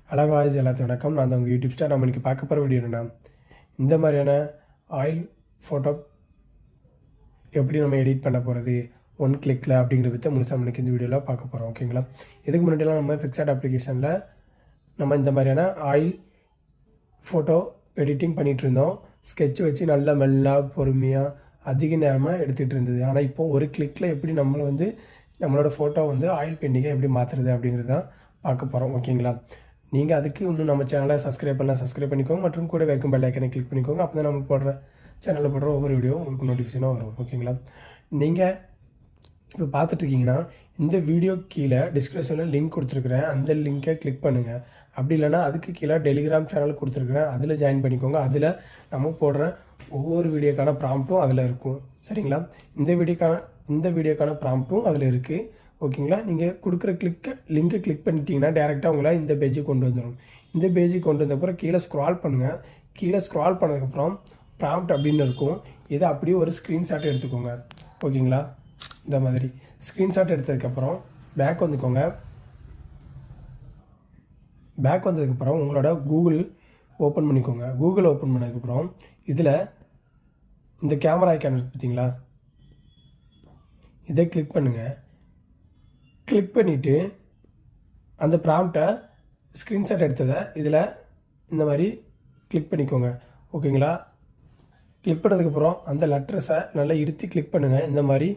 Hello guys, எல்லாத்துக்கும் வணக்கம். நான் உங்கள் யூடியூப் ஸ்டார். நம்ம இன்றைக்கி பார்க்க போகிற வீடியோ என்னென்னா, இந்த மாதிரியான ஆயில் ஃபோட்டோ எப்படி நம்ம எடிட் பண்ண போகிறது ஒன் கிளிக்கில் அப்படிங்கிறத பற்றி முழுசாக நம்மளுக்கு இந்த வீடியோவில் பார்க்க போகிறோம். ஓகேங்களா? இதுக்கு முன்னாடிலாம் நம்ம ஃபிக்ஸட் அப்ளிகேஷனில் நம்ம இந்த மாதிரியான ஆயில் ஃபோட்டோ எடிட்டிங் பண்ணிகிட்டு இருந்தோம். ஸ்கெட்ச் வச்சு நல்லா மெல்லாக பொறுமையாக அதிக நேரமாக எடுத்துகிட்டு இருந்தது. ஆனால் இப்போது ஒரு கிளிக்கில் எப்படி நம்மளோட ஃபோட்டோ ஆயில் பெயிண்டிங்கை எப்படி மாற்றுறது அப்படிங்கிறது தான் பார்க்க போகிறோம். ஓகேங்களா? நீங்கள் அதுக்கு இன்னும் நம்ம சேனலை சப்ஸ்கிரைப் பண்ணிக்கோங்க மற்றும் கூட இருக்கும் பெல் ஐக்கனை கிளிக் பண்ணிக்கோங்க. அப்போ தான் நம்ம சேனலில் போடுற ஒவ்வொரு வீடியோ உங்களுக்கு நோட்டிஃபிகேஷனாக வரும். ஓகேங்களா? நீங்கள் இப்போ பார்த்துட்ருக்கீங்கன்னா இந்த வீடியோ கீழே டிஸ்கிரிப்ஷனில் லிங்க் கொடுத்துருக்குறேன். அந்த லிங்க்கை கிளிக் பண்ணுங்கள். அப்படி இல்லைனா அதுக்கு கீழே டெலிகிராம் சேனல் கொடுத்துருக்குறேன், அதில் ஜாயின் பண்ணிக்கோங்க. அதில் நம்ம போடுற ஒவ்வொரு வீடியோக்கான ப்ராம்ப்ட்டும் அதில் இருக்கும். சரிங்களா? இந்த வீடியோக்கான ப்ராம்ப்ட்டும் அதில் இருக்குது. ஓகேங்களா? நீங்கள் கொடுக்குற லிங்கை கிளிக் பண்ணிட்டீங்கன்னா டேரெக்டாக உங்களை இந்த பேஜுக்கு கொண்டு வந்துடும். இந்த பேஜுக்கு கொண்டு வந்தப்பறம் கீழே ஸ்க்ரால் பண்ணுங்கள். கீழே ஸ்க்ரால் பண்ணதுக்கப்புறம் ப்ராம்ப்ட் அப்படின்னு இருக்கும். இதை அப்படியே ஒரு ஸ்க்ரீன்ஷாட் எடுத்துக்கோங்க. ஓகேங்களா? இந்த மாதிரி ஸ்க்ரீன்ஷாட் எடுத்ததுக்கப்புறம் பேக் வந்ததுக்கப்புறம் உங்களோட கூகுள் ஓப்பன் பண்ணிக்கோங்க. கூகுள் ஓப்பன் பண்ணதுக்கப்புறம் இதில் இந்த கேமரா ஐக்கான் இருக்குது பார்த்தீங்களா, இதை கிளிக் பண்ணுங்கள். கிளிக் பண்ணிவிட்டு அந்த ப்ராம்ப்டை ஸ்க்ரீன்ஷாட் எடுத்ததை இதில் இந்த மாதிரி கிளிக் பண்ணிக்கோங்க. ஓகேங்களா? கிளிக் பண்ணதுக்கப்புறம் அந்த லெட்டர்ஸை நல்லா இருத்தி கிளிக் பண்ணுங்கள். இந்த மாதிரி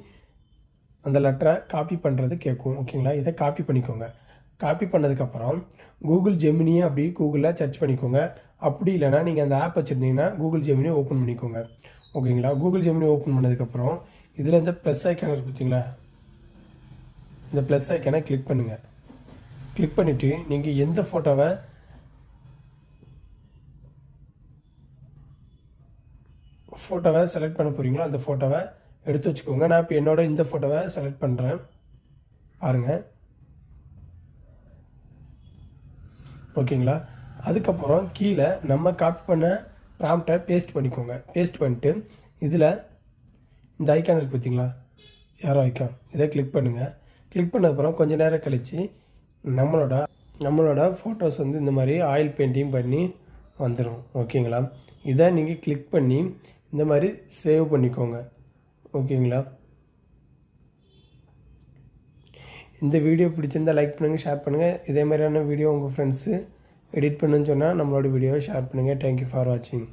அந்த லெட்டரை காப்பி பண்ணுறது கேட்கும். ஓகேங்களா? இதை காப்பி பண்ணிக்கோங்க. காப்பி பண்ணதுக்கப்புறம் கூகுள் ஜெமினியை அப்படி கூகுளில் சர்ச் பண்ணிக்கோங்க. அப்படி இல்லைனா நீங்கள் அந்த ஆப் வச்சுருந்தீங்கன்னா கூகுள் ஜெமினியை ஓப்பன் பண்ணிக்கோங்க. ஓகேங்களா? கூகுள் ஜெமினி ஓப்பன் பண்ணதுக்கப்புறம் இதில் இந்த ப்ளஸ் ஐக்கான் இருக்குது பார்த்தீங்களா, இந்த ப்ளஸ் ஐக்கானை கிளிக் பண்ணுங்கள். கிளிக் பண்ணிவிட்டு நீங்கள் எந்த ஃபோட்டோவை செலக்ட் பண்ண போகிறீங்களோ அந்த ஃபோட்டோவை எடுத்து வச்சுக்கோங்க. நான் இப்போ இந்த ஃபோட்டோவை செலக்ட் பண்ணுறேன் பாருங்கள். ஓகேங்களா? அதுக்கப்புறம் கீழே நம்ம காப்பி பண்ண ப்ராம்ப்டை பேஸ்ட் பண்ணிக்கோங்க. பேஸ்ட் பண்ணிட்டு இதில் இந்த ஐக்கான் இருக்குது பார்த்தீங்களா, யாரோ ஐக்கான், இதை கிளிக் பண்ணுங்கள். கிளிக் பண்ணதுக்கப்புறம் கொஞ்சம் நேரம் கழித்து நம்மளோட ஃபோட்டோஸ் இந்த மாதிரி ஆயில் பெயிண்டிங் பண்ணி வந்துடும். ஓகேங்களா? இதை நீங்கள் கிளிக் பண்ணி இந்த மாதிரி சேவ் பண்ணிக்கோங்க. ஓகேங்களா? இந்த வீடியோ பிடிச்சிருந்தால் லைக் பண்ணுங்கள், ஷேர் பண்ணுங்கள். இதே மாதிரியான வீடியோ உங்கள் ஃப்ரெண்ட்ஸு எடிட் பண்ணுன்னு சொன்னால் நம்மளோட வீடியோவை ஷேர் பண்ணுங்கள். தேங்க்யூ ஃபார் வாட்சிங்.